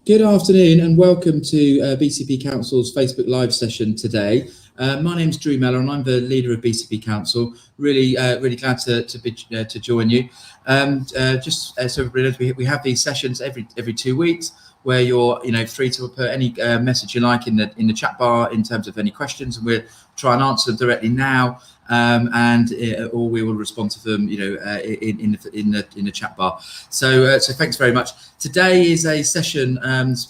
Good afternoon and welcome to BCP Council's Facebook Live session today. My name's Drew Mellor and I'm the leader of BCP Council. Really glad to join you. Just so everybody knows, we have these sessions every 2 weeks where you're free to put any message you like in the chat bar in terms of any questions, and we'll try and answer them directly now. Or we will respond to them, in the chat bar. So thanks very much. Today is a session.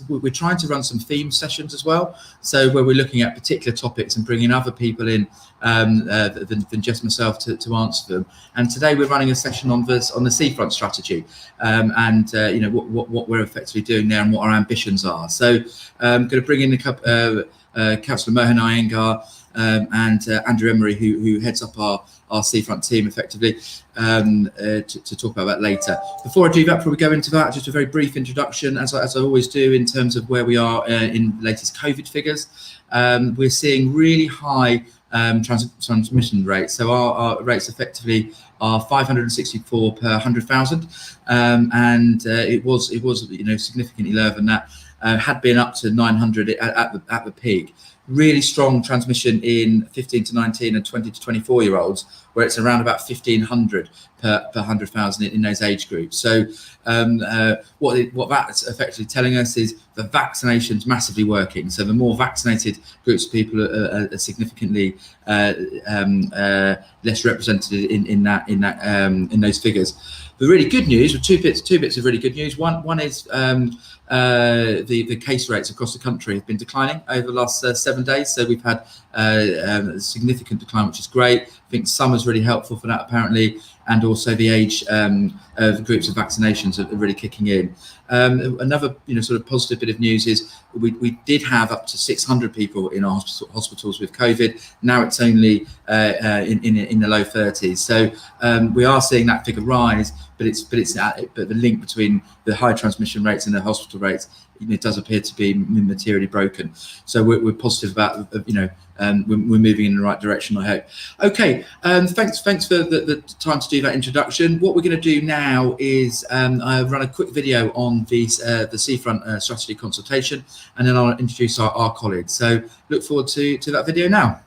We're trying to run some theme sessions as well. So where we're looking at particular topics and bringing other people in than just myself to answer them. And today we're running a session on the seafront strategy, what we're effectively doing there and what our ambitions are. So I'm going to bring in Councillor Mohan Iyengar. And Andrew Emery, who heads up our seafront team effectively, to talk about that later. Before I do that, before we go into that, just a very brief introduction, as I always do, in terms of where we are in the latest COVID figures. We're seeing really high transmission rates. So our rates effectively are 564 per 100,000, and it was significantly lower than that. Had been up to 900 at the peak. Really strong transmission in 15 to 19 and 20 to 24 year olds, where it's around about 1,500 per 100,000 in those age groups. So what that's effectively telling us is the vaccination's massively working. So the more vaccinated groups of people are significantly less represented in those figures. The really good news, two bits of really good news. One is the case rates across the country have been declining over the last 7 days. So we've had a significant decline, which is great. I think summer's really helpful for that, apparently, and also the age of groups of vaccinations are really kicking in. Another sort of positive bit of news is we did have up to 600 people in our hospitals with COVID. Now it's only in the low 30s. So we are seeing that figure rise, but the link between the high transmission rates and the hospital rates, it does appear to be materially broken. So we're positive about we're moving in the right direction, I hope. Okay, thanks for the time to do that introduction. What we're going to do now is I run a quick video on the seafront strategy consultation, and then I'll introduce our colleagues. So look forward to that video now.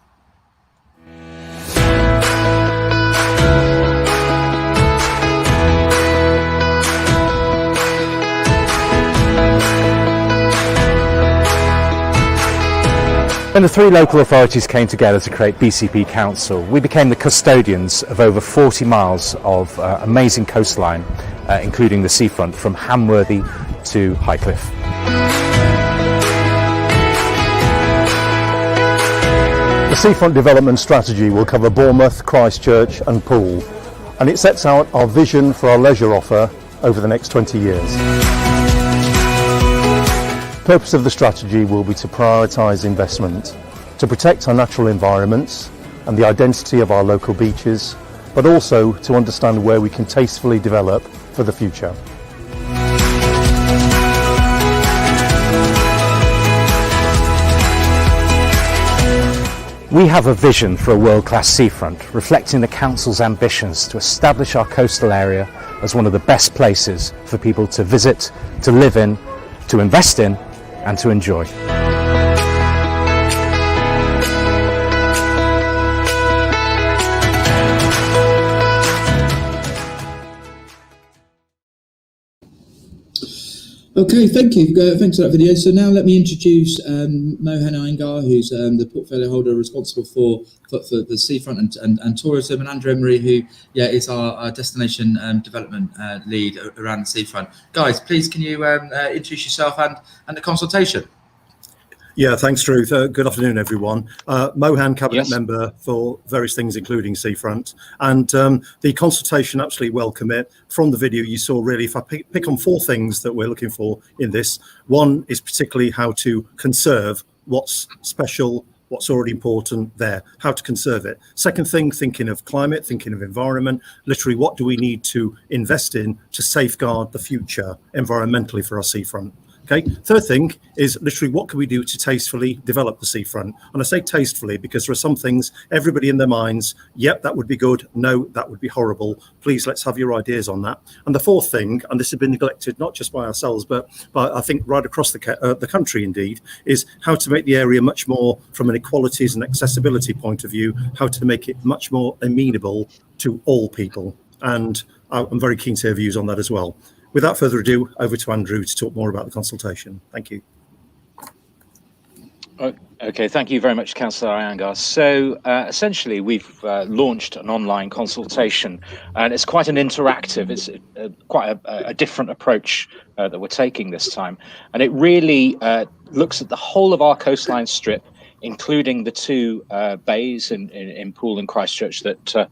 When the three local authorities came together to create BCP Council, we became the custodians of over 40 miles of amazing coastline, including the seafront from Hamworthy to Highcliffe. The seafront development strategy will cover Bournemouth, Christchurch and Poole, and it sets out our vision for our leisure offer over the next 20 years. The purpose of the strategy will be to prioritise investment, to protect our natural environments and the identity of our local beaches, but also to understand where we can tastefully develop for the future. We have a vision for a world-class seafront, reflecting the Council's ambitions to establish our coastal area as one of the best places for people to visit, to live in, to invest in and to enjoy. Okay, thank you. Thanks for that video. So now let me introduce Mohan Iyengar, who's the portfolio holder responsible for the seafront and tourism, and Andrew Emery, who is our destination development lead around the seafront. Guys, please can you introduce yourself and the consultation? Yeah, thanks, Drew. Good afternoon, everyone. Mohan, Cabinet Member for various things, including seafront. And the consultation, absolutely welcome it. From the video you saw, really, if I pick on 4 things that we're looking for in this. One is particularly how to conserve what's special, what's already important there, how to conserve it. Second thing, thinking of climate, thinking of environment, literally what do we need to invest in to safeguard the future environmentally for our seafront. Okay. Third thing is literally what can we do to tastefully develop the seafront? And I say tastefully because there are some things everybody in their minds, yep, that would be good. No, that would be horrible. Please, let's have your ideas on that. And the fourth thing, and this has been neglected not just by ourselves, but I think right across the country indeed, is how to make the area much more from an equalities and accessibility point of view, how to make it much more amenable to all people. And I'm very keen to hear views on that as well. Without further ado, over to Andrew to talk more about the consultation. Thank you. Okay, thank you very much, Councillor Iyengar. So essentially, we've launched an online consultation, and it's quite an interactive, it's quite a different approach that we're taking this time. And it really looks at the whole of our coastline strip, including the two bays in Poole and Christchurch that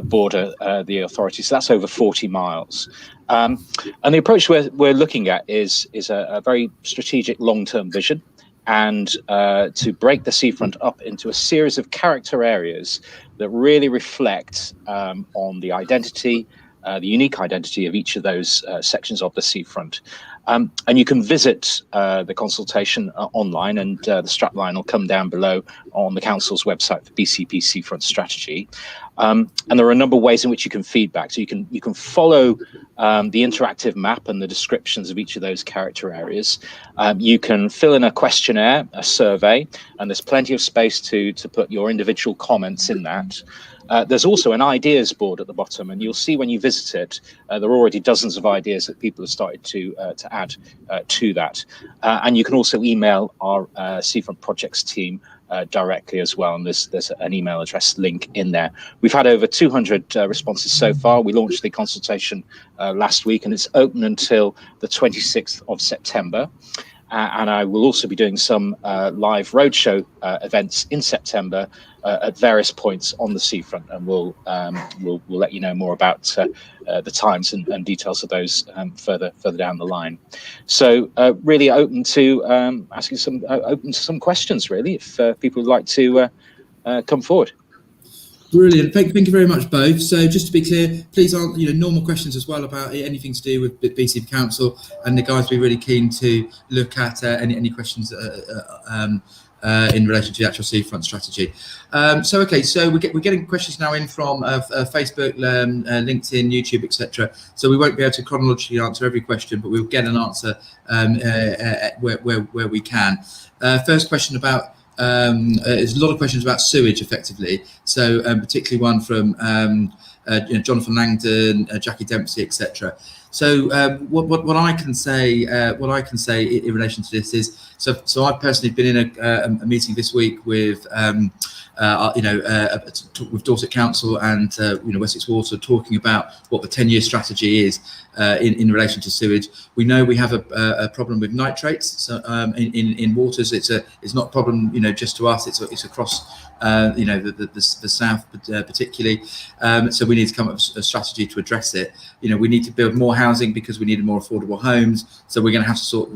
border the authorities. So that's over 40 miles. And the approach we're looking at is a very strategic long-term vision, and to break the seafront up into a series of character areas that really reflect on the identity, the unique identity of each of those sections of the seafront. And you can visit the consultation online, and the strapline will come down below on the council's website for BCP Seafront Strategy. And there are a number of ways in which you can feedback. So you can follow the interactive map and the descriptions of each of those character areas. You can fill in a questionnaire, a survey, and there's plenty of space to put your individual comments in that. There's also an ideas board at the bottom, and you'll see when you visit it, there are already dozens of ideas that people have started to add to that. And you can also email our Seafront Projects team directly as well, and there's an email address link in there. We've had over 200 responses so far. We launched the consultation last week, and it's open until the 26th of September. And I will also be doing some live roadshow events in September at various points on the seafront, and we'll let you know more about the times and details of those further down the line. So really open to asking some questions, really, if people would like to come forward. Brilliant. Thank you very much, both. So just to be clear, please answer normal questions as well about anything to do with BCP Council, and the guys will be really keen to look at any questions in relation to the actual seafront strategy. So we're getting questions now in from Facebook, LinkedIn, YouTube, etc. So we won't be able to chronologically answer every question, but we'll get an answer where we can. First question about there's a lot of questions about sewage, effectively. So particularly one from Jonathan Langdon, Jackie Dempsey, etc. So what I can say in relation to this is, so I've personally been in a meeting this week with with Dorset Council and Wessex Water, talking about what the 10-year strategy is in relation to sewage. We know we have a problem with nitrates. So in waters, it's not a problem just to us. It's across the south particularly. So we need to come up with a strategy to address it. We need to build more housing because we need more affordable homes. So we're going to have to sort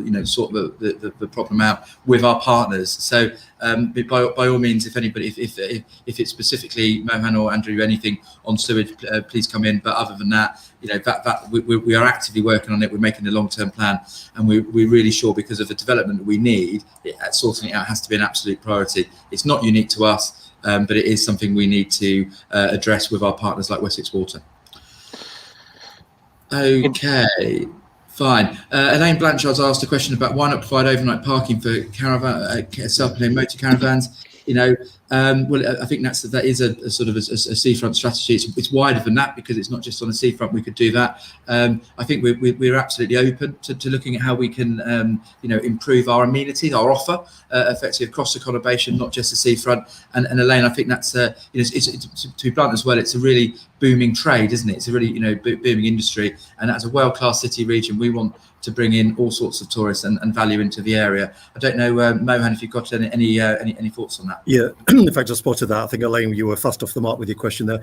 the problem out with our partners. So by all means, if anybody, if it's specifically Mohan or Andrew, anything on sewage, please come in. But other than that, we are actively working on it. We're making a long-term plan, and we're really sure, because of the development that we need, sorting it out has to be an absolute priority. It's not unique to us, but it is something we need to address with our partners like Wessex Water. Okay, fine. Elaine Blanchard's asked a question about why not provide overnight parking for self-contained motor caravans. Well, I think that is a sort of a seafront strategy. It's wider than that, because it's not just on the seafront. We could do that. I think we're absolutely open to looking at how we can improve our amenities, our offer, effectively across the conurbation, not just the seafront. And Elaine, I think that's to be blunt as well, it's a really booming trade, isn't it? It's a really booming industry, and as a world-class city region, we want to bring in all sorts of tourists and value into the area. I don't know, Mohan, if you've got any thoughts on that. Yeah, In fact, I spotted that. I think, Elaine, you were fast off the mark with your question there.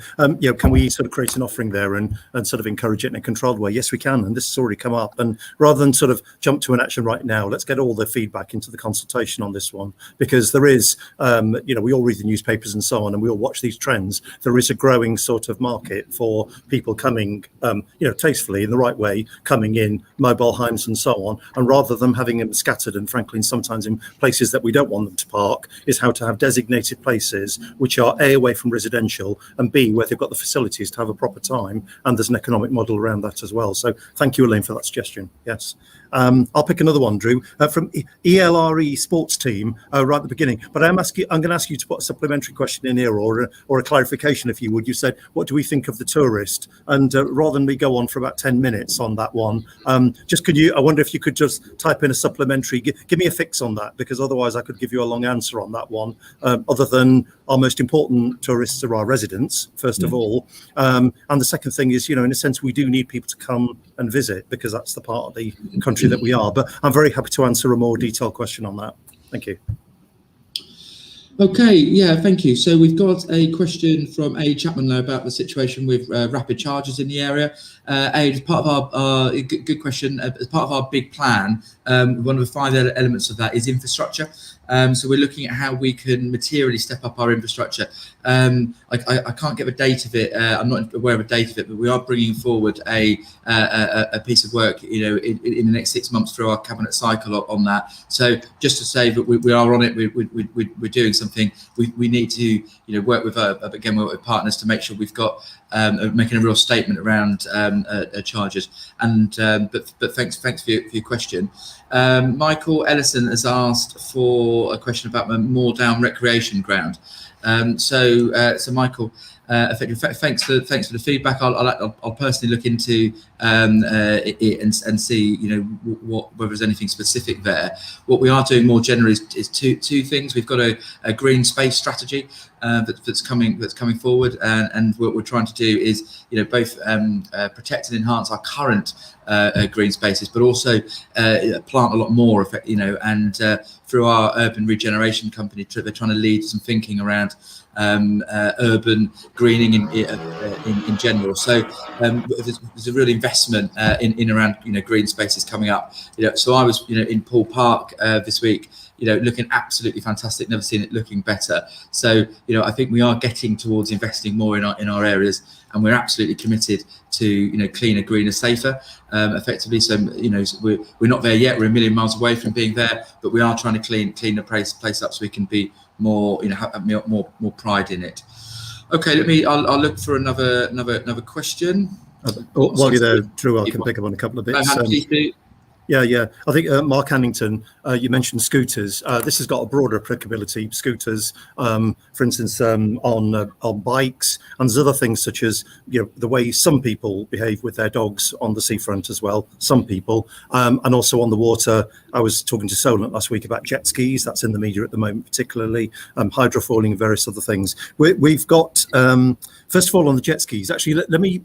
Can we sort of create an offering there and sort of encourage it in a controlled way? Yes, we can. And this has already come up. And rather than sort of jump to an action right now, let's get all the feedback into the consultation on this one, because there is, we all read the newspapers and so on, and we all watch these trends. There is a growing sort of market for people coming, tastefully in the right way, coming in mobile homes and so on. And rather than having them scattered and frankly, sometimes in places that we don't want them to park, is how to have designated places which are A, away from residential, and B, where they've got the facilities to have a proper time, and there's an economic model around that as well. So thank you, Elaine, for that suggestion. Yes. I'll pick another one, Drew, from ELRE Sports Team right at the beginning. But I'm going to ask you to put a supplementary question in here, or a clarification, if you would. You said, what do we think of the tourist? And rather than me go on for about 10 minutes on that one, I wonder if you could just type in a supplementary, give me a fix on that, because otherwise I could give you a long answer on that one, other than our most important tourists are our residents, first of all. And the second thing is, in a sense, we do need people to come and visit, because that's the part of the country that we are. But I'm very happy to answer a more detailed question on that. Thank you. Okay, yeah, thank you. So we've got a question from A. Chapman now about the situation with rapid charges in the area. As part of our good question, as part of our big plan, one of the 5 elements of that is infrastructure. So we're looking at how we can materially step up our infrastructure. I can't give a date of it. I'm not aware of a date of it, but we are bringing forward a piece of work, in the next 6 months through our cabinet cycle on that. So just to say that we are on it, we're doing something. We need to, work with partners to make sure we've got making a real statement around charges. And but thanks for your question. Michael Ellison has asked for a question about the Moordown recreation ground. So Michael, thanks for the feedback. I'll personally look into it and see whether there's anything specific there. What we are doing more generally is two things. We've got a green space strategy that's coming forward, and what we're trying to do is both protect and enhance our current green spaces, but also plant a lot more, and through our urban regeneration company, they're trying to lead some thinking around urban greening in general. So there's a real investment in around green spaces coming up. So I was in Poole Park this week, looking absolutely fantastic. Never seen it looking better. So I think we are getting towards investing more in our areas, and we're absolutely committed to cleaner, greener, safer, effectively. So we're not there yet. We're a million miles away from being there, but we are trying to clean the place up so we can be more have more pride in it. Okay, I'll look for another question. While you're there, Drew, I can pick up on a couple of bits. Yeah. I think Mark Hannington, you mentioned scooters. This has got a broader applicability. Scooters, for instance, on bikes, and there's other things such as the way some people behave with their dogs on the seafront as well. Some people, and also on the water. I was talking to Solent last week about jet skis. That's in the media at the moment, particularly hydrofoiling and various other things. We've got first of all on the jet skis. Actually, let me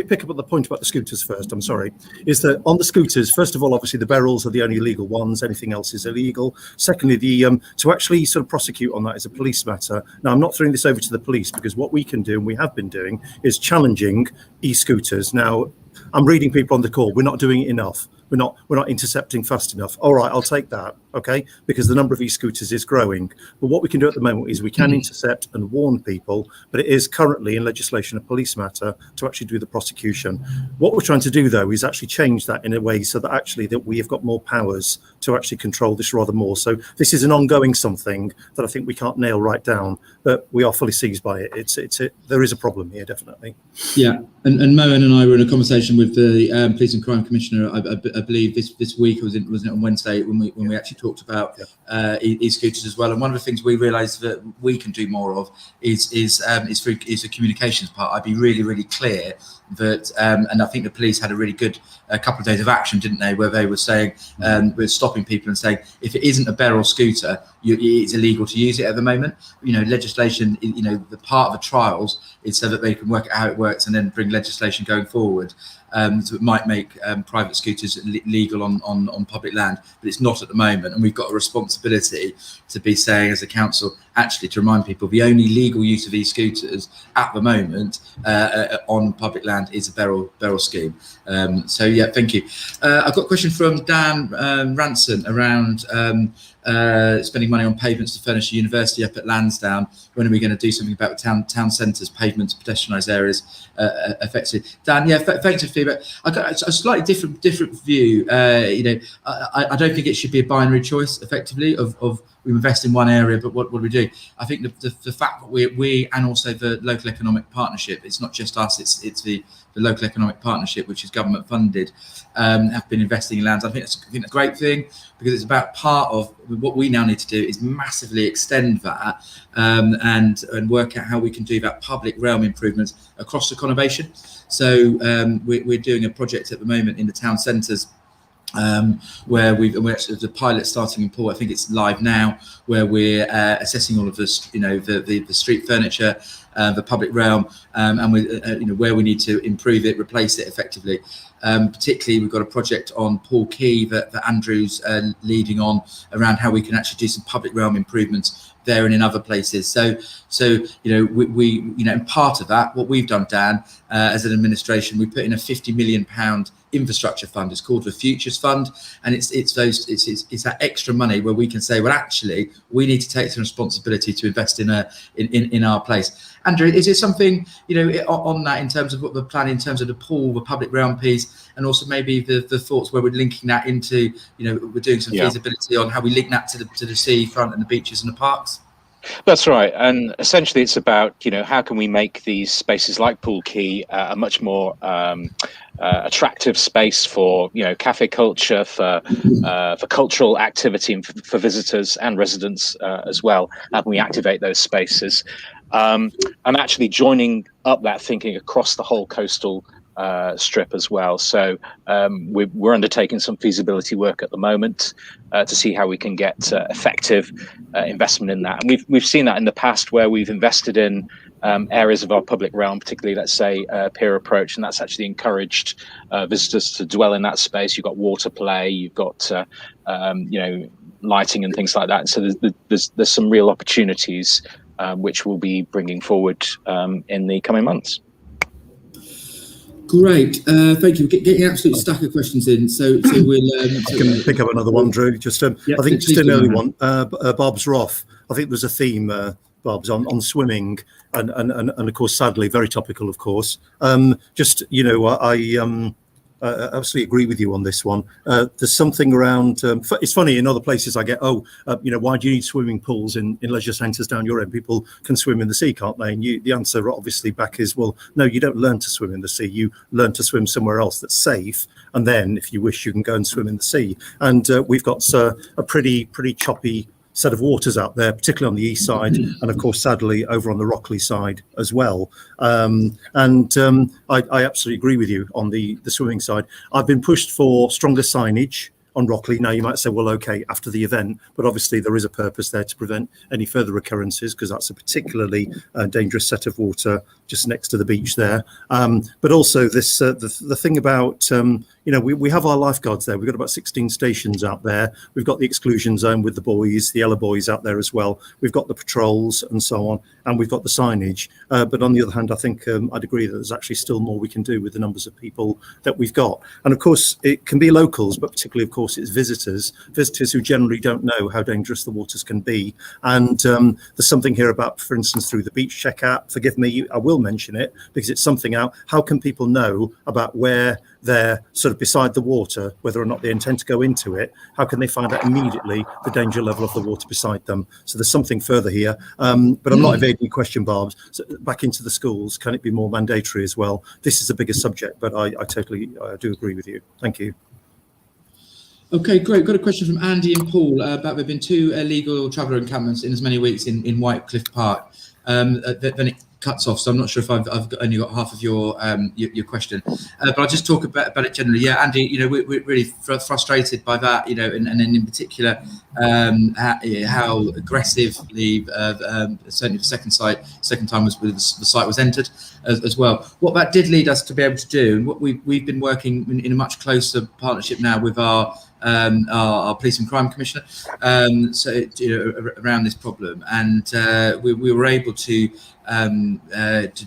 pick up on the point about the scooters first. I'm sorry. Is that on the scooters, first of all, obviously the barrels are the only legal ones. Anything else is illegal. Secondly, to actually sort of prosecute on that is a police matter. Now, I'm not throwing this over to the police, because what we can do, and we have been doing, is challenging e-scooters. Now, I'm reading people on the call. We're not doing it enough. We're not intercepting fast enough. All right, I'll take that, okay? Because the number of e-scooters is growing. But what we can do at the moment is we can intercept and warn people, but it is currently in legislation a police matter to actually do the prosecution. What we're trying to do, though, is actually change that in a way so that actually that we have got more powers to actually control this rather more. So this is an ongoing something that I think we can't nail right down, but we are fully seized by it. There is a problem here, definitely. Yeah, and Mohan and I were in a conversation with the Police and Crime Commissioner. I believe this week, wasn't it on Wednesday, when we actually talked about e-scooters as well. And one of the things we realised that we can do more of is the communications part. I'd be really clear that, and I think the police had a really good couple of days of action, didn't they, where they were saying we're stopping people and saying if it isn't a barrel scooter, it's illegal to use it at the moment. Legislation, the part of the trials is so that they can work out how it works and then bring legislation going forward. So it might make private scooters legal on public land, but it's not at the moment. And we've got a responsibility to be saying as a council, actually, to remind people, the only legal use of e-scooters at the moment on public land is a barrel scheme. So yeah, thank you. I've got a question from Dan Ranson around spending money on pavements to furnish a university up at Lansdowne. When are we going to do something about the town centres, pavements, pedestrianised areas effectively? Dan, yeah, thanks for the feedback. I got a slightly different view. I don't think it should be a binary choice, effectively, of we invest in one area, but what do we do? I think the fact that we and also the local economic partnership, it's not just us, it's the local economic partnership, which is government funded, have been investing in lands. I think that's a great thing, because it's about part of what we now need to do is massively extend that and work out how we can do that public realm improvements across the conurbation. So we're doing a project at the moment in the town centres, where we're actually the pilot starting in Poole. I think it's live now, where we're assessing all of this, the street furniture, the public realm, and we, where we need to improve it, replace it effectively. Particularly, we've got a project on Poole Quay that Andrew's leading on, around how we can actually do some public realm improvements there and in other places. So we and part of that, what we've done, Dan, as an administration, we put in a £50 million infrastructure fund. It's called the Futures Fund, and it's that extra money where we can say, well, actually, we need to take some responsibility to invest in our place. Andrew, is there something on that, in terms of what the plan, in terms of the Poole, the public realm piece, and also maybe the thoughts where we're linking that into, we're doing some feasibility on how we link that to the seafront and the beaches and the parks? That's right, and essentially it's about how can we make these spaces like Poole Quay a much more attractive space for cafe culture, for cultural activity, and for visitors and residents as well. How can we activate those spaces? And actually joining up that thinking across the whole coastal strip as well. So we're undertaking some feasibility work at the moment to see how we can get effective investment in that. And we've seen that in the past, where we've invested in areas of our public realm, particularly, let's say, peer approach, and that's actually encouraged visitors to dwell in that space. You've got water play, you've got lighting and things like that. And so there's some real opportunities which we'll be bringing forward in the coming months. Great, thank you. Getting an absolute stack of questions in, so we'll. I can pick up another one, Drew. Just I think just an early one. Barb's Roth. I think there's a theme, Barb's, on swimming, and of course, sadly, very topical, of course. I absolutely agree with you on this one. There's something around, it's funny, in other places I get, why do you need swimming pools in leisure centres down your end? People can swim in the sea, can't they? And the answer obviously back is, well, no, you don't learn to swim in the sea. You learn to swim somewhere else that's safe. And then if you wish, you can go and swim in the sea. And we've got a pretty choppy set of waters out there, particularly on the east side, and of course, sadly, over on the Rockley side as well. I absolutely agree with you on the swimming side. I've been pushed for stronger signage on Rockley. Now you might say, well, okay, after the event, but obviously there is a purpose there to prevent any further occurrences, because that's a particularly dangerous set of water just next to the beach there. But also this the thing about we have our lifeguards there. We've got about 16 stations out there. We've got the exclusion zone with the buoys, the yellow buoys out there as well. We've got the patrols and so on, and we've got the signage. But on the other hand, I think I'd agree that there's actually still more we can do with the numbers of people that we've got. And of course, it can be locals, but particularly, of course, it's visitors who generally don't know how dangerous the waters can be. And there's something here about, for instance, through the Beach Check app. Forgive me, I will mention it because it's something out. How can people know about where they're sort of beside the water, whether or not they intend to go into it? How can they find out immediately the danger level of the water beside them? So there's something further here. But I'm not evading your question, Barb. So back into the schools, can it be more mandatory as well? This is a bigger subject, but I do agree with you. Thank you. Okay, great. Got a question from Andy and Paul about there have been 2 illegal traveller encampments in as many weeks in Whitecliffe Park. Then it cuts off, so I'm not sure if I've only got half of your question, but I'll just talk about it generally. Yeah, Andy, we're really frustrated by that, and then in particular how aggressively certainly the second time the site was entered as well. What that did lead us to be able to do, and what we've been working in a much closer partnership now with our our police and crime commissioner, around this problem, and we were able to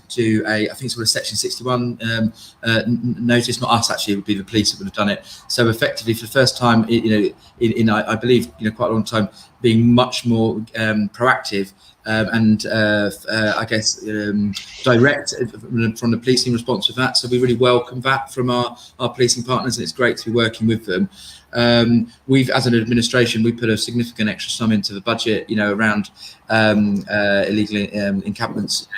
do a, I think it's called a Section 61 notice. Not us actually; it would be the police that would have done it. So effectively, for the first time, in I believe quite a long time, being much more proactive and I guess direct from the policing response with that. So we really welcome that from our policing partners, and it's great to be working with them. We've, as an administration, we put a significant extra sum into the budget, around illegal encampments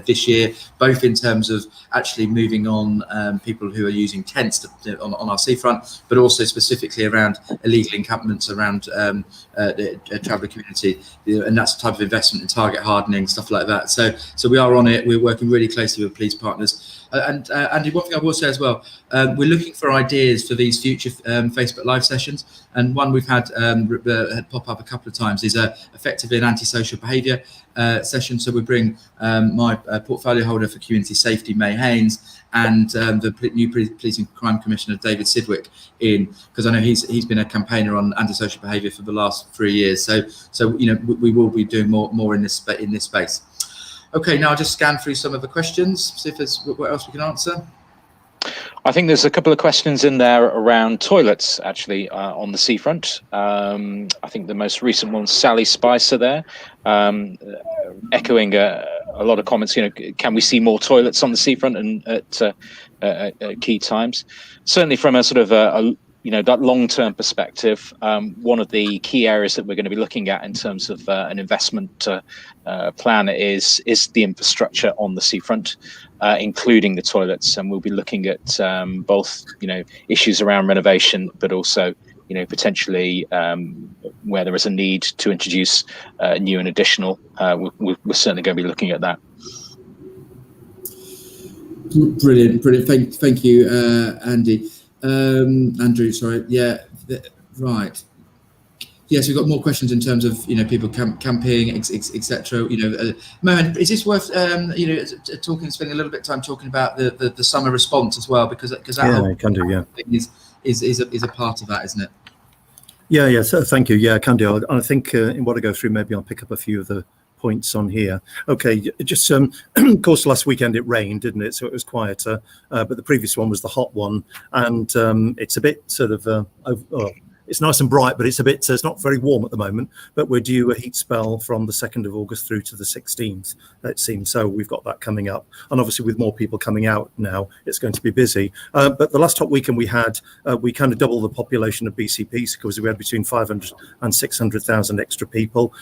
this year, both in terms of actually moving on people who are using tents on our seafront, but also specifically around illegal encampments around the traveller community, and that's the type of investment in target hardening, stuff like that. So we are on it. We're working really closely with police partners. And Andy, one thing I will say as well, we're looking for ideas for these future Facebook Live sessions, and one we've had pop up a couple of times is effectively an antisocial behaviour session. So we bring my portfolio holder for community safety, May Haynes, and the new Police and Crime Commissioner, David Sidwick, in, because I know he's been a campaigner on antisocial behaviour for the last 3 years. So we will be doing more in this space. Okay, now I'll just scan through some of the questions, see if there's what else we can answer. I think there's a couple of questions in there around toilets, actually, on the seafront. I think the most recent one, Sally Spicer there, echoing a lot of comments, can we see more toilets on the seafront and at key times? Certainly from a sort of that long-term perspective, one of the key areas that we're going to be looking at in terms of an investment plan is the infrastructure on the seafront, including the toilets, and we'll be looking at both issues around renovation, but also potentially where there is a need to introduce new and additional. We're certainly going to be looking at that. Brilliant. Thank you, Andy. Andrew, sorry. Yeah, right. Yes, we've got more questions in terms of people camping, etc. Mohan, is this worth spending a little bit of time talking about the summer response as well, because that whole can do, yeah, thing is a part of that, isn't it? Yeah. So thank you. Yeah, can do. I think in what I go through, maybe I'll pick up a few of the points on here. Okay, just of course last weekend it rained, didn't it? So it was quieter, but the previous one was the hot one, and it's a bit sort of it's nice and bright, but it's not very warm at the moment, but we're due a heat spell from the 2nd of August through to the 16th, it seems. So we've got that coming up, and obviously with more people coming out now, it's going to be busy. But the last hot weekend we had, we kind of doubled the population of BCPs, because we had between 500 and 600,000 extra people.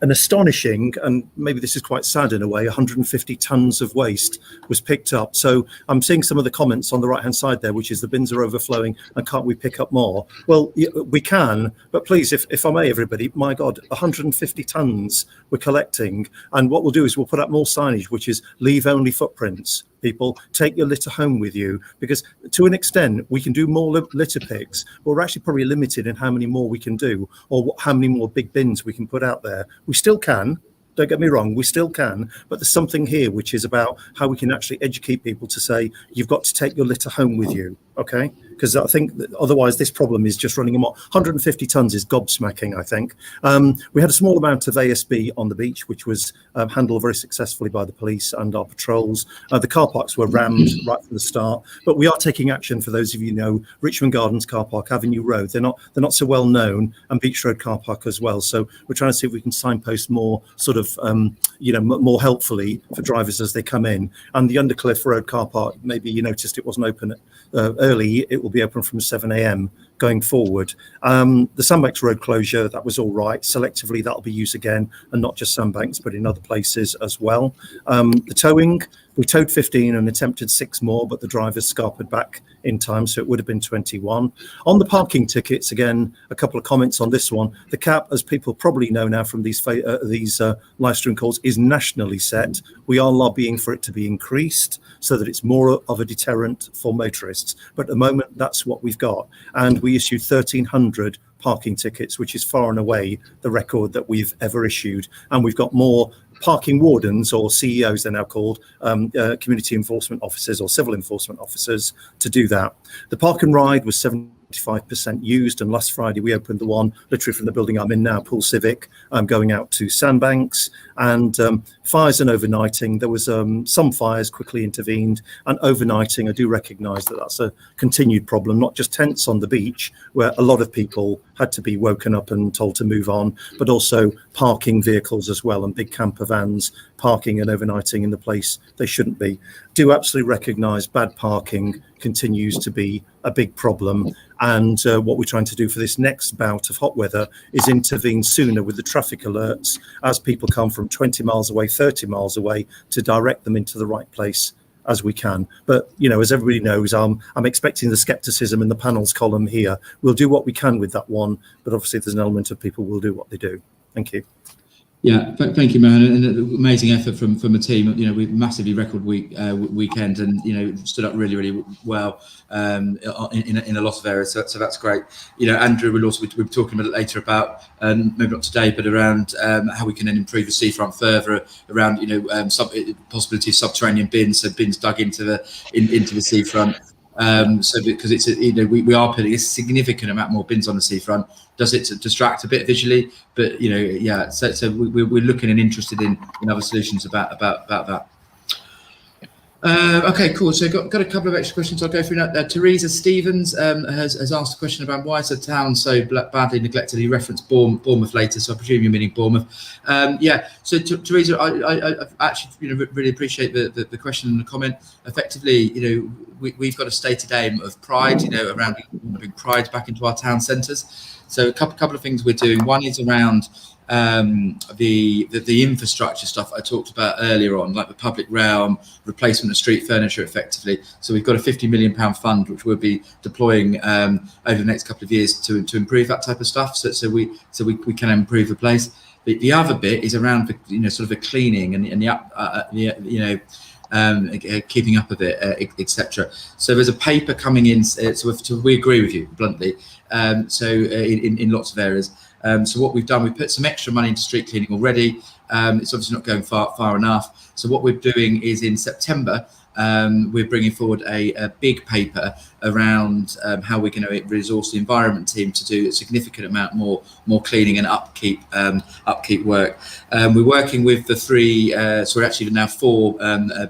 An astonishing, and maybe this is quite sad in a way, 150 tons of waste was picked up. So I'm seeing some of the comments on the right hand side there, which is the bins are overflowing and can't we pick up more? Well, we can, but please, if I may, everybody, my God, 150 tons we're collecting. And what we'll do is we'll put up more signage, which is leave only footprints. People, take your litter home with you, because to an extent we can do more litter picks, but we're actually probably limited in how many more we can do, or how many more big bins we can put out there. We still can, don't get me wrong, we still can, but there's something here which is about how we can actually educate people to say, you've got to take your litter home with you, okay? Because I think that otherwise this problem is just running amok. 150 tons is gobsmacking, I think. We had a small amount of ASB on the beach, which was handled very successfully by the police and our patrols. The car parks were rammed right from the start, but we are taking action. For those of you who know, Richmond Gardens Car Park, Avenue Road, they're not so well known, and Beach Road Car Park as well. So we're trying to see if we can signpost more sort of, more helpfully for drivers as they come in. And the Undercliff Road Car Park, maybe you noticed it wasn't open early. It will be open from 7 a.m. going forward. The Sandbanks Road closure, that was all right. Selectively, that'll be used again, and not just Sandbanks, but in other places as well. The towing, we towed 15 and attempted 6 more, but the drivers scarpered back in time, so it would have been 21. On the parking tickets, again, a couple of comments on this one. The cap, as people probably know now from these live stream calls, is nationally set. We are lobbying for it to be increased so that it's more of a deterrent for motorists. But at the moment, that's what we've got. And we issued 1,300 parking tickets, which is far and away the record that we've ever issued. And we've got more parking wardens, or CEOs they're now called, community enforcement officers or civil enforcement officers, to do that. The park and ride was 7 25% used, and last Friday we opened the one literally from the building I'm in now, Pool Civic, going out to sandbanks, and fires and overnighting. There was some fires quickly intervened, and overnighting, I do recognise that that's a continued problem, not just tents on the beach where a lot of people had to be woken up and told to move on, but also parking vehicles as well, and big camper vans parking and overnighting in the place they shouldn't be. Do absolutely recognise bad parking continues to be a big problem, and what we're trying to do for this next bout of hot weather is intervene sooner with the traffic alerts as people come from 20 miles away, 30 miles away, to direct them into the right place as we can. But as everybody knows, I'm expecting the scepticism in the panels column here. We'll do what we can with that one, but obviously there's an element of people will do what they do. Thank you. Yeah, thank you, Mohan, and an amazing effort from the team. We massively record weekend, and stood up really well in a lot of areas. So that's great. Andrew we'll be talking a bit later about maybe not today, but around how we can then improve the seafront further, around possibility of subterranean bins, so bins dug into the seafront. So because it's we are putting a significant amount more bins on the seafront. Does it to distract a bit visually, but so we're looking and interested in other solutions about that. Okay, cool. So got a couple of extra questions I'll go through now. Teresa Stevens has asked a question about why is the town so badly neglected. He referenced Bournemouth later, so I presume you're meaning Bournemouth. So Teresa, I actually really appreciate the question and the comment. Effectively, we've got a stated aim of pride, around bring pride back into our town centres. So a couple of things we're doing. One is around the infrastructure stuff I talked about earlier on, like the public realm, replacement of street furniture effectively. So we've got a £50 million fund which we'll be deploying over the next couple of years to improve that type of stuff. So we can improve the place. The other bit is around the sort of the cleaning and keeping up of it, etc. So there's a paper coming in. So we agree with you bluntly. So in lots of areas. So what we've done, we've put some extra money into street cleaning already. It's obviously not going far enough. So what we're doing is in September, we're bringing forward a big paper around how we're going to resource the environment team to do a significant amount more cleaning and upkeep work. We're working with the three, actually now four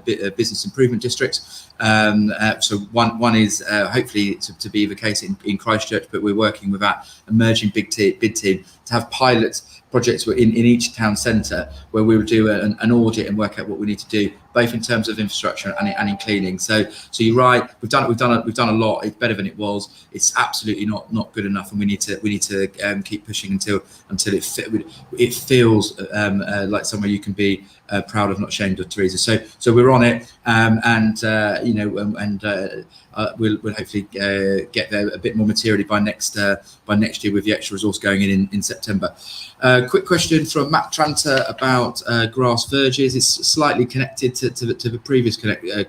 business improvement districts. So one is hopefully to be the case in Christchurch, but we're working with that emerging bid team to have pilot projects in each town centre where we will do an audit and work out what we need to do, both in terms of infrastructure and in cleaning. So you're right. We've done a lot. It's better than it was. It's absolutely not good enough, and we need to keep pushing until it feels like somewhere you can be proud of, not ashamed of, Teresa. So we're on it, we'll hopefully get there a bit more materially by next year with the extra resource going in September. Quick question from Matt Tranter about grass verges. It's slightly connected to the previous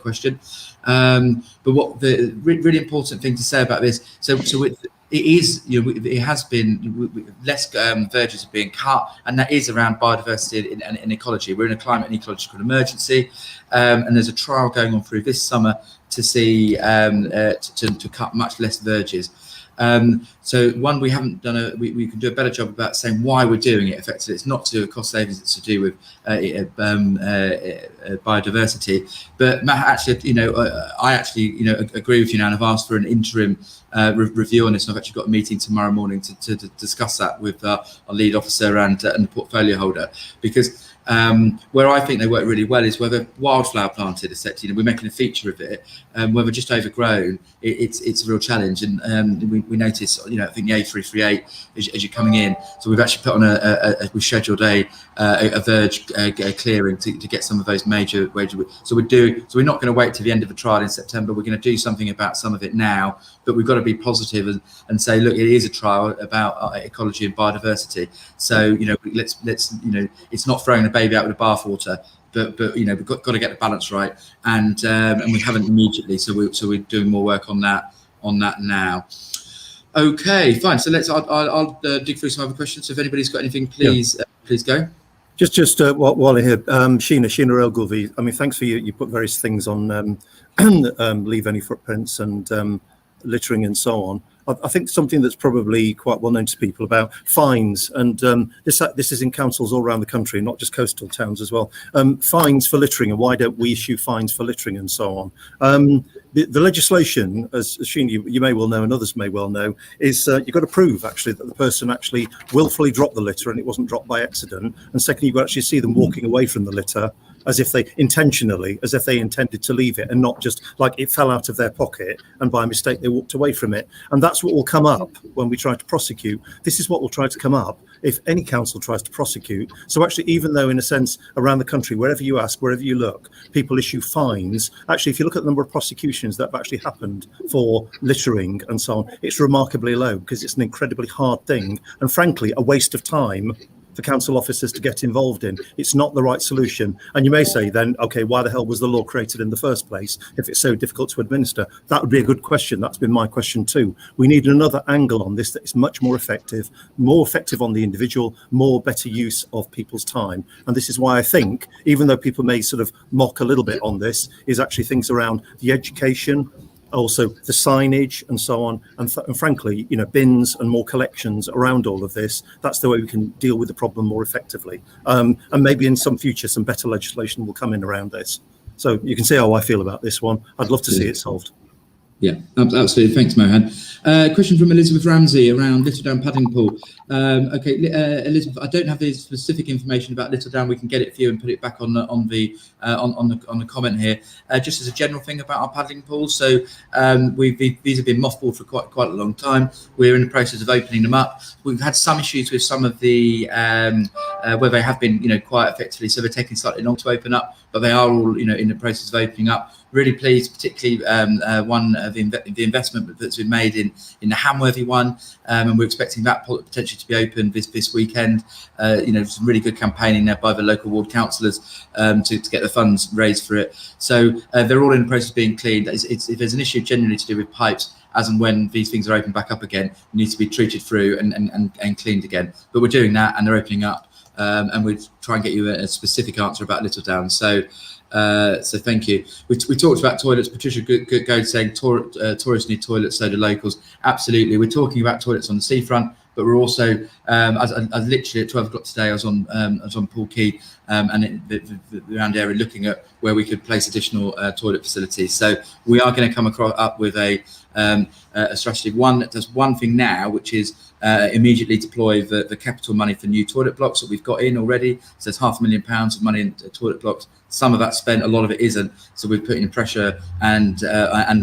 question, but what the really important thing to say about this, it has been less verges are being cut, and that is around biodiversity and ecology. We're in a climate and ecological emergency, and there's a trial going on through this summer to see to cut much less verges. So one, we haven't done we can do a better job about saying why we're doing it effectively. It's not to do with cost savings, it's to do with biodiversity. But Matt, actually, I actually agree with you now, and I've asked for an interim review on this, and I've actually got a meeting tomorrow morning to discuss that with our lead officer and the portfolio holder, because where I think they work really well is whether wildflower planted, etc. We're making a feature of it, whether just overgrown, it's a real challenge. And we notice, I think the A338 as you're coming in. So we've actually put on we've scheduled a verge clearing to get some of those major. So we're not going to wait till the end of the trial in September. We're going to do something about some of it now, but we've got to be positive and say, look, it is a trial about ecology and biodiversity. So let's it's not throwing the baby out with the bathwater, but we've got to get the balance right, and we haven't immediately. So we're doing more work on that now. Okay, fine. So I'll dig through some other questions. So if anybody's got anything, please go. Just while I hear Sheena Ogilvie, I mean, thanks for you put various things on leave any footprints and littering and so on. I think something that's probably quite well known to people about fines, and this is in councils all around the country, not just coastal towns as well. Fines for littering, and why don't we issue fines for littering and so on. The legislation, as Sheen, you may well know, and others may well know, is you've got to prove actually that the person actually willfully dropped the litter and it wasn't dropped by accident. And secondly, you've got to actually see them walking away from the litter as if they intended to leave it, and not just like it fell out of their pocket and by mistake they walked away from it. And that's what will come up when we try to prosecute. This is what will try to come up if any council tries to prosecute. So actually, even though in a sense around the country, wherever you ask, wherever you look, people issue fines, actually if you look at the number of prosecutions that have actually happened for littering and so on, it's remarkably low, because it's an incredibly hard thing and frankly a waste of time for council officers to get involved in. It's not the right solution. And you may say then, okay, why the hell was the law created in the first place if it's so difficult to administer? That would be a good question. That's been my question too. We need another angle on this that is much more effective on the individual, better use of people's time. And this is why I think, even though people may sort of mock a little bit on this, is actually things around the education, also the signage and so on, and frankly, bins and more collections around all of this. That's the way we can deal with the problem more effectively. And maybe in some future, some better legislation will come in around this. So you can see how I feel about this one. I'd love to see it solved. Yeah, absolutely. Thanks, Mohan. Question from Elizabeth Ramsey around Littledown Paddling Pool. Elizabeth, I don't have the specific information about Littledown. We can get it for you and put it back on the comment here. Just as a general thing about our paddling pools, so these have been mothballed for quite a long time. We're in the process of opening them up. We've had some issues with some of the where they have been, quite effectively, so they're taking slightly long to open up, but they are all, in the process of opening up. Really pleased, particularly one of the investment that's been made in the Hamworthy one, and we're expecting that potentially to be open this weekend. Some really good campaigning there by the local ward councillors to get the funds raised for it. So they're all in the process of being cleaned. If there's an issue generally to do with pipes, as and when these things are opened back up again, need to be treated through and cleaned again. But we're doing that, and they're opening up, and we'll try and get you a specific answer about Littledown. So thank you. We talked about toilets. Patricia Good saying tourists need toilets, so do locals. Absolutely, we're talking about toilets on the seafront, but we're also I literally at 12 o'clock today I was on Pool Quay and the around area looking at where we could place additional toilet facilities. So we are going to come up with a strategy. One that does one thing now, which is immediately deploy the capital money for new toilet blocks that we've got in already. So there's £500,000 of money in toilet blocks. Some of that's spent, a lot of it isn't. So we're putting in pressure and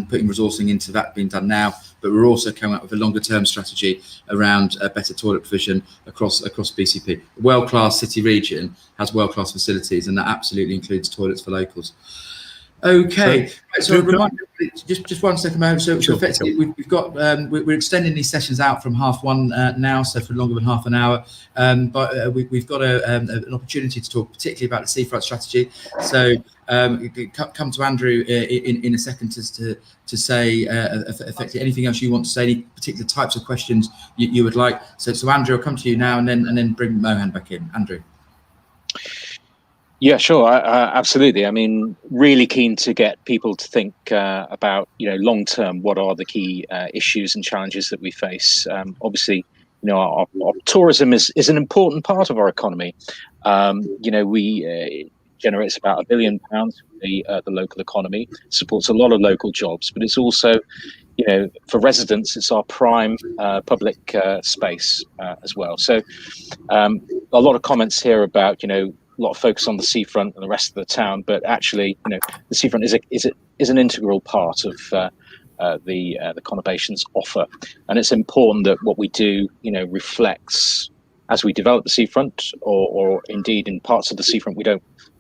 putting resourcing into that being done now. But we're also coming up with a longer term strategy around better toilet provision across BCP. A world-class city region has world-class facilities, and that absolutely includes toilets for locals. Okay, so just 1 second, Mo. So effectively, we've got we're extending these sessions out from 1:30 now, so for longer than half an hour. But we've got an opportunity to talk particularly about the seafront strategy. So come to Andrew in a second to say effectively anything else you want to say, any particular types of questions you would like. So Andrew, I'll come to you now, and then bring Mohan back in. Andrew. Yeah, sure. Absolutely. I mean, really keen to get people to think about, long term, what are the key issues and challenges that we face. Obviously, our tourism is an important part of our economy. We generates about £1 billion for the local economy, supports a lot of local jobs, but it's also, for residents, it's our prime public space as well. So a lot of comments here about, a lot of focus on the seafront and the rest of the town, but actually, the seafront is an integral part of the conurbation's offer, and it's important that what we do, reflects as we develop the seafront, or indeed in parts of the seafront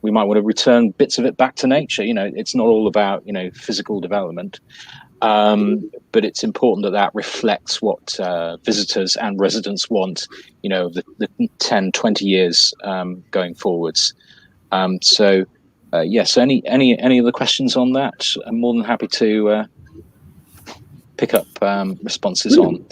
we might want to return bits of it back to nature. It's not all about physical development, but it's important that reflects what visitors and residents want, the 10, 20 years going forwards. So any other questions on that? I'm more than happy to pick up responses on.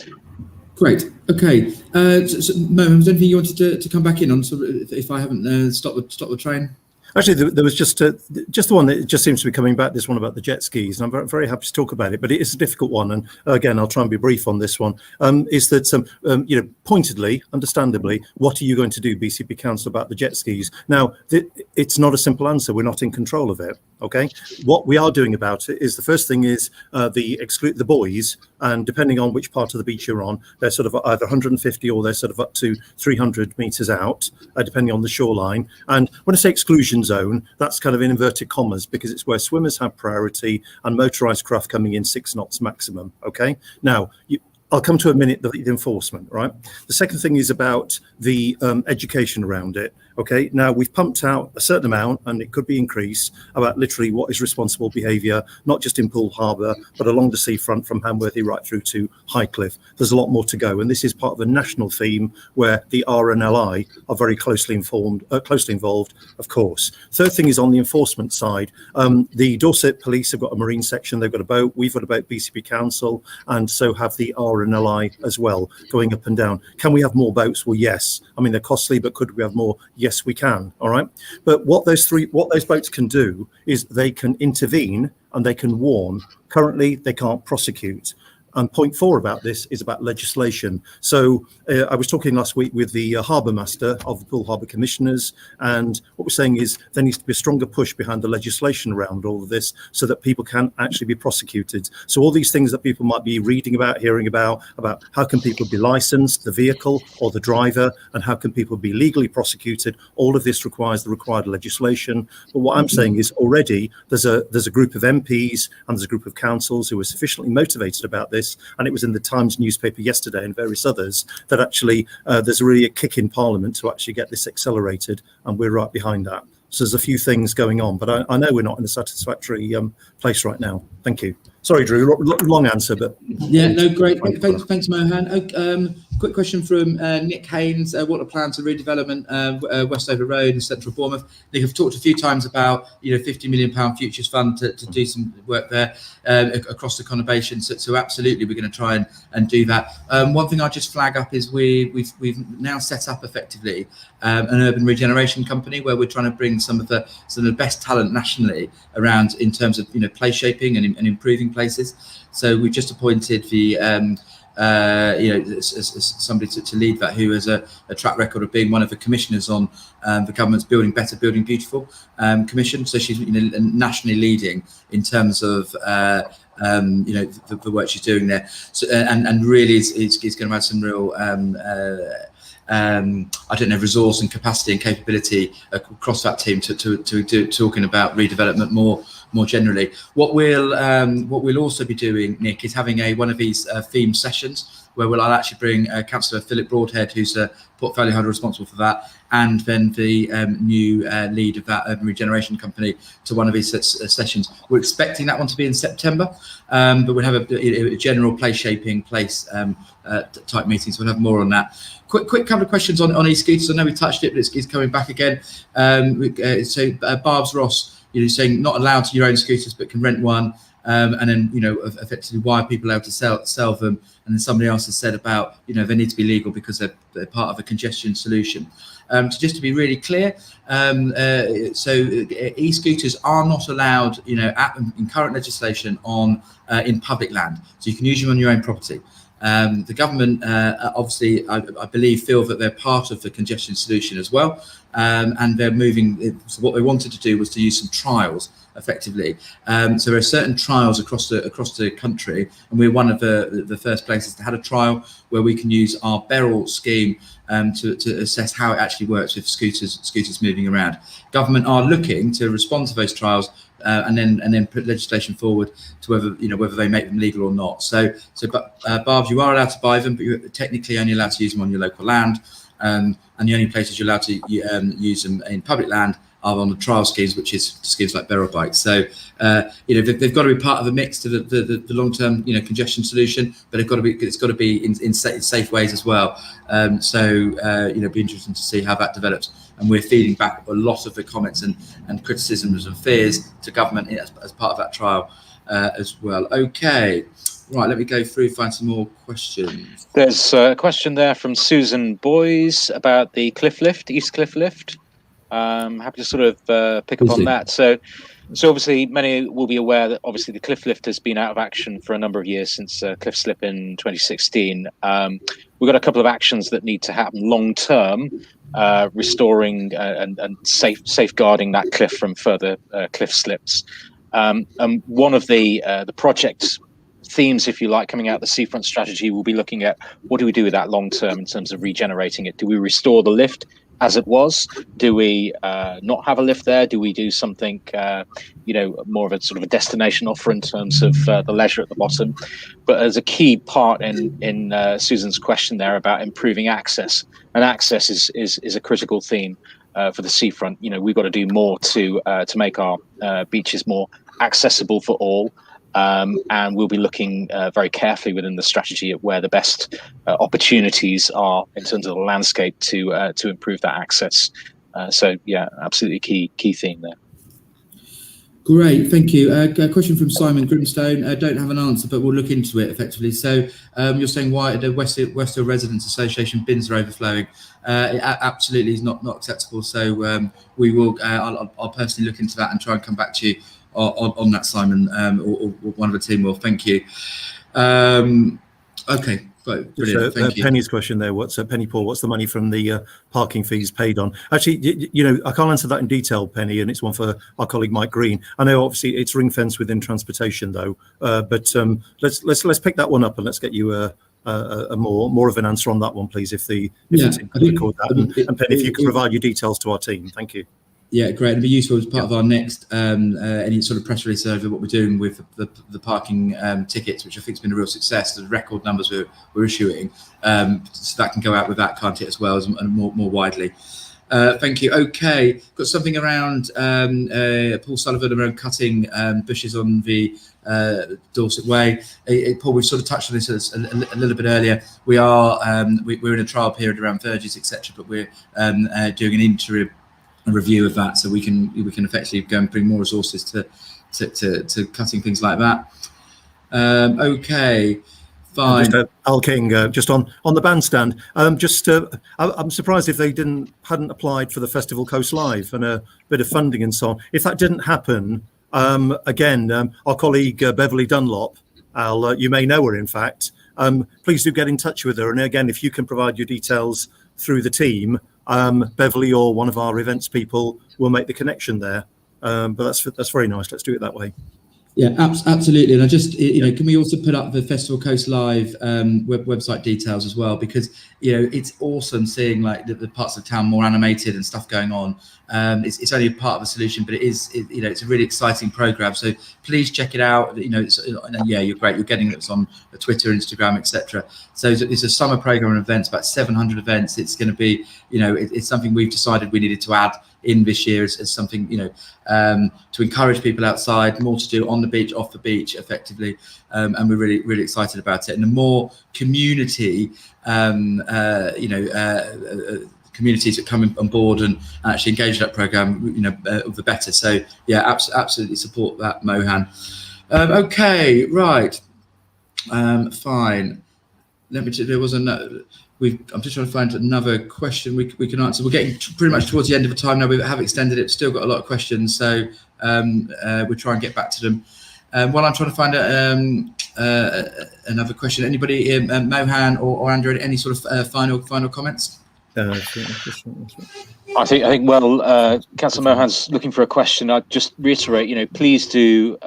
Great. Okay. So Mohan, was there anything you wanted to come back in on? So if I haven't stopped the train? Actually, there was just the one that just seems to be coming back, this one about the jet skis, and I'm very, very happy to talk about it, but it is a difficult one, and again, I'll try and be brief on this one, is that, pointedly, understandably, what are you going to do, BCP Council, about the jet skis? Now, it's not a simple answer. We're not in control of it, okay? What we are doing about it is, the first thing is exclude the buoys, and depending on which part of the beach you're on, they're sort of either 150 or they're sort of up to 300 meters out, depending on the shoreline. And when I say exclusion zone, that's kind of in inverted commas, because it's where swimmers have priority and motorized craft coming in 6 knots maximum. Okay. Now, I'll come to a minute the enforcement, right? The second thing is about the education around it. Okay, now we've pumped out a certain amount, and it could be increased, about literally what is responsible behaviour, not just in Poole Harbour, but along the seafront from Hamworthy right through to Highcliffe. There's a lot more to go, and this is part of a national theme where the RNLI are very closely involved, of course. Third thing is on the enforcement side. The Dorset Police have got a marine section, they've got a boat, we've got a boat, BCP Council, and so have the RNLI as well, going up and down. Can we have more boats? Well, yes. I mean, they're costly, but could we have more? Yes, we can. All right. But what those boats can do is they can intervene and they can warn. Currently, they can't prosecute. And point 4 about this is about legislation. So I was talking last week with the harbour master of the Poole Harbour Commissioners, and what we're saying is there needs to be a stronger push behind the legislation around all of this so that people can actually be prosecuted. So all these things that people might be reading about, hearing about how can people be licensed, the vehicle or the driver, and how can people be legally prosecuted, all of this requires the required legislation. But what I'm saying is already there's a group of MPs and there's a group of councils who are sufficiently motivated about this. And it was in the Times newspaper yesterday and various others that actually there's really a kick in Parliament to actually get this accelerated, and we're right behind that. So there's a few things going on, but I know we're not in a satisfactory place right now. Thank you. Sorry, Drew, long answer, but... Yeah, no, great. Thanks, Mohan. Quick question from Nick Haynes. What are plans for redevelopment Westover Road and Central Bournemouth? Nick, I've talked a few times about, £50 million futures fund to do some work there across the conurbation. So absolutely, we're going to try and do that. One thing I'll just flag up is we've now set up effectively an urban regeneration company where we're trying to bring some of the best talent nationally around in terms of place shaping and improving places. So we've just appointed the somebody to lead that, who has a track record of being one of the commissioners on the government's Building Better, Building Beautiful commission. So she's nationally leading in terms of the work she's doing there. So and really is going to add some real resource and capacity and capability across that team to do talking about redevelopment more generally. What we'll also be doing, Nick, is having one of these theme sessions where I'll actually bring Councillor Philip Broadhead, who's a portfolio holder responsible for that, and then the new lead of that urban regeneration company to one of these sessions. We're expecting that one to be in September, but we'll have a general place shaping type meeting, so we'll have more on that. Quick couple of questions on e-scooters. I know we touched it, but it's coming back again. So Barb's Ross, saying not allowed to your own scooters, but can rent one. And then, effectively, why are people allowed to sell them? And then somebody else has said about, they need to be legal because they're part of a congestion solution. So just to be really clear, so e-scooters are not allowed, in current legislation in public land. So you can use them on your own property. The government, obviously, I believe, feel that they're part of the congestion solution as well. And they're moving. So what they wanted to do was to use some trials, effectively. So there are certain trials across the country, and we're one of the first places to have a trial where we can use our Beryl scheme to assess how it actually works with scooters moving around. Government are looking to respond to those trials. And then put legislation forward to whether they make them legal or not. So Barbs, you are allowed to buy them, but you're technically only allowed to use them on your local land. And the only places you're allowed to use them in public land are on the trial schemes, which is schemes like Beryl Bikes. So they've got to be part of a mix to the long-term congestion solution, but it's got to be in safe ways as well. Be interesting to see how that develops. And we're feeding back a lot of the comments and criticisms and fears to government as part of that trial as well. Okay, right, let me go through, find some more questions. There's a question there from Susan Boys about the cliff lift, East Cliff lift. Happy to sort of pick up on that. So obviously many will be aware that obviously the cliff lift has been out of action for a number of years since cliff slip in 2016. We've got a couple of actions that need to happen long term, restoring and safeguarding that cliff from further cliff slips. And one of the project themes, if you like, coming out of the seafront strategy, we'll be looking at what do we do with that long term in terms of regenerating it. Do we restore the lift as it was? Do we not have a lift there? Do we do something, more of a sort of a destination offer in terms of the leisure at the bottom? But as a key part in Susan's question there about improving access, and access is a critical theme for the seafront. We've got to do more to make our beaches more accessible for all. And we'll be looking very carefully within the strategy at where the best opportunities are in terms of the landscape to improve that access. So yeah, absolutely key theme there. Great, thank you. A question from Simon Grimstone. Don't have an answer, but we'll look into it effectively. So you're saying why the West Hill Residents Association bins are overflowing? It absolutely is not acceptable. So we will. I'll personally look into that and try and come back to you on that, Simon, or one of the team will. Thank you. Okay, brilliant. Thank you. Penny's question there. Penny Paul? What's the money from the parking fees paid on? Actually, I can't answer that in detail, Penny, and it's one for our colleague Mike Green. I know obviously it's ring fenced within transportation though, but let's pick that one up and let's get you a more of an answer on that one, please. If the team can record that, and Penny, if you could provide your details to our team, thank you. Yeah, great. It'd be useful as part of our next any sort of press release over what we're doing with the parking tickets, which I think has been a real success. The record numbers we're issuing, so that can go out with that, can't it, as well as and more widely. Thank you. Okay, got something around Paul Sullivan around cutting bushes on the Dorset Way. Paul, we've sort of touched on this a little bit earlier. We are we're in a trial period around verges, etc., but we're doing an interim review of that, so we can effectively go and bring more resources to cutting things like that. Okay, fine. Just, Al King, just on the bandstand. I'm surprised if they hadn't applied for the Festival Coast Live and a bit of funding and so on. If that didn't happen, again, our colleague Beverly Dunlop, Al, you may know her, in fact. Please do get in touch with her. And again, if you can provide your details through the team, Beverly or one of our events people will make the connection there. But that's very nice. Let's do it that way. Yeah, absolutely. And I just, can we also put up the Festival Coast Live website details as well? Because, it's awesome seeing like the parts of town more animated and stuff going on. It's only a part of the solution, but it's a really exciting program. So please check it out. You're great. You're getting it on Twitter, Instagram, etc. So it's a summer program of events, about 700 events. It's going to be, it's something we've decided we needed to add in this year as something, to encourage people outside, more to do on the beach, off the beach, effectively, and we're really, really excited about it. And the more community, communities that come on board and actually engage that program, the better. So yeah, absolutely support that, Mohan. Okay, right, fine. There was another. I'm just trying to find another question we can answer. We're getting pretty much towards the end of the time now. We have extended it, still got a lot of questions, so we'll try and get back to them. While I'm trying to find another question, anybody, Mohan or Andrew, any sort of final comments? I think. Well, Councillor Mohan's looking for a question. I'd just reiterate, please do,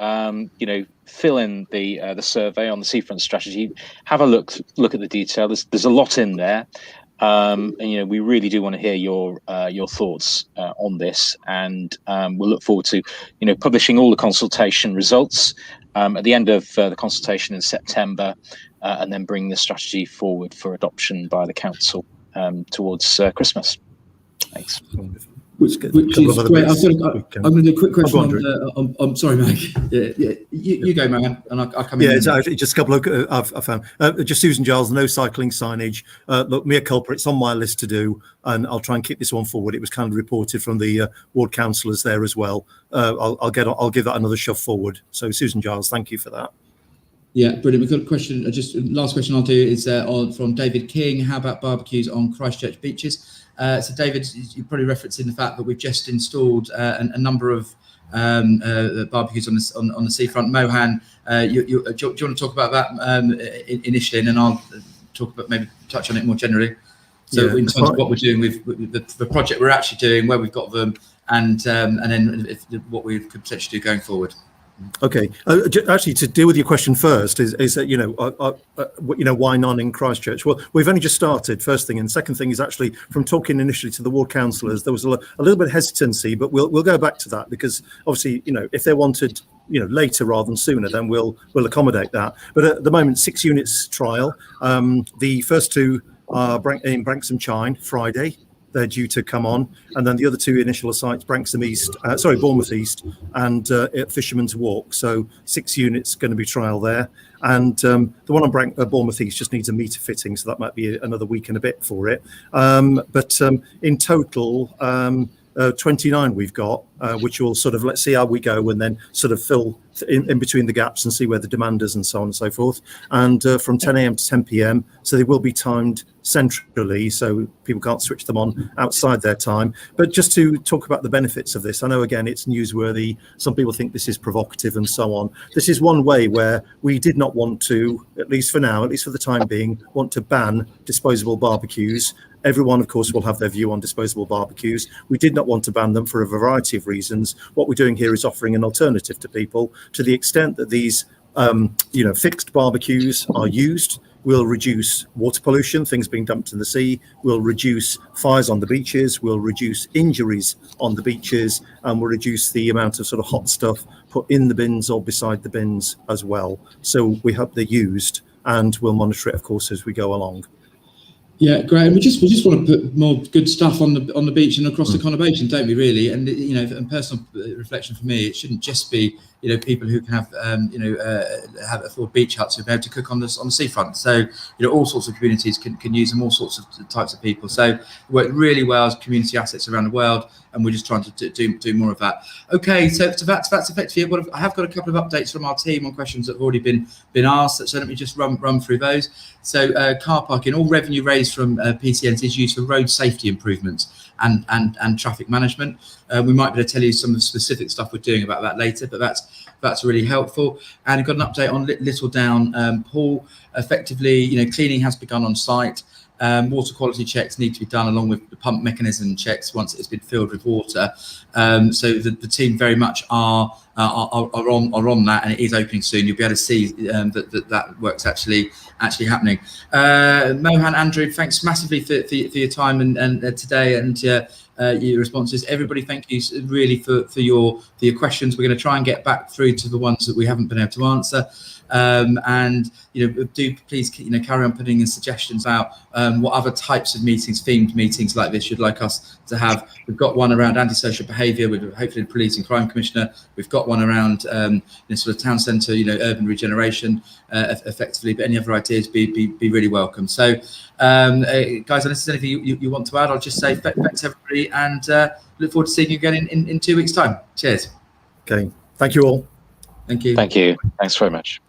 fill in the survey on the seafront strategy. Have a look at the detail. There's a lot in there, and we really do want to hear your thoughts on this. And we'll look forward to publishing all the consultation results at the end of the consultation in September, and then bring the strategy forward for adoption by the council towards Christmas. Thanks. Which is great. I'm going to do a quick question on sorry, Mike. Yeah, you go, man, and I'll come in. Yeah, it's actually just a couple of I've found. Just Susan Giles, no cycling signage. Look, mea culpa, it's on my list to do, and I'll try and keep this one forward. It was kind of reported from the ward councillors there as well. I'll give that another shove forward. So Susan Giles, thank you for that. Yeah, brilliant. We've got a question. Just last question I'll do is from David King. How about barbecues on Christchurch beaches? So David, you're probably referencing the fact that we've just installed a number of barbecues on the seafront. Mohan, do you want to talk about that initially, and then I'll talk about, maybe touch on it more generally. So in terms of what we're doing with the project we're actually doing, where we've got them, and then what we could potentially do going forward. Okay, actually, to deal with your question first is that why none in Christchurch? Well, we've only just started. First thing, and second thing is actually from talking initially to the ward councillors, there was a little bit of hesitancy, but we'll go back to that, because obviously if they wanted later rather than sooner, then we'll accommodate that. But at the moment, 6 units trial. The first 2 are in Branksome Chine Friday. They're due to come on, and then the other 2 initial sites, Bournemouth East and Fisherman's Walk. So 6 units going to be trial there, and the one on Bournemouth East just needs a meter fitting, so that might be another week and a bit for it. But in total, 29 we've got, which will sort of, let's see how we go, and then sort of fill in between the gaps and see where the demand is and so on and so forth. And from 10 a.m. to 10 p.m, so they will be timed centrally, so people can't switch them on outside their time. But just to talk about the benefits of this, I know again it's newsworthy, some people think this is provocative and so on. This is one way where we did not want to, at least for now, at least for the time being, want to ban disposable barbecues. Everyone, of course, will have their view on disposable barbecues. We did not want to ban them for a variety of reasons. What we're doing here is offering an alternative to people. To the extent that these fixed barbecues are used, will reduce water pollution, things being dumped in the sea, will reduce fires on the beaches, will reduce injuries on the beaches, and will reduce the amount of sort of hot stuff put in the bins or beside the bins as well. So we hope they're used, and we'll monitor it, of course, as we go along. Yeah, great. And we just want to put more good stuff on the beach and across the conurbation, don't we? Really, and and personal reflection for me, it shouldn't just be people who can have have afford beach huts who be able to cook on the seafront. So all sorts of communities can use them, all sorts of types of people. So we work really well as community assets around the world, and we're just trying to do more of that. Okay, so that's effectively it. I have got a couple of updates from our team on questions that have already been asked. So let me just run through those. So car parking, all revenue raised from PCNs is used for road safety improvements and traffic management. We might be able to tell you some of the specific stuff we're doing about that later, but that's really helpful. And got an update on Little Down Pool. Effectively, cleaning has begun on site. Water quality checks need to be done along with the pump mechanism checks once it's been filled with water. So the team very much are on that, and it is opening soon. You'll be able to see that work's actually happening. Mohan, Andrew, thanks massively for your time and today and your responses. Everybody, thank you really for your questions. We're going to try and get back through to the ones that we haven't been able to answer. And do please carry on putting in suggestions out what other types of meetings, themed meetings like this you'd like us to have. We've got one around antisocial behaviour with hopefully the Police and Crime Commissioner. We've got one around sort of town centre, urban regeneration effectively, but any other ideas be really welcome. So guys, unless there's anything you want to add, I'll just say thanks everybody, and look forward to seeing you again in 2 weeks' time. Cheers. Okay, thank you all. Thank you. Thank you. Thanks very much.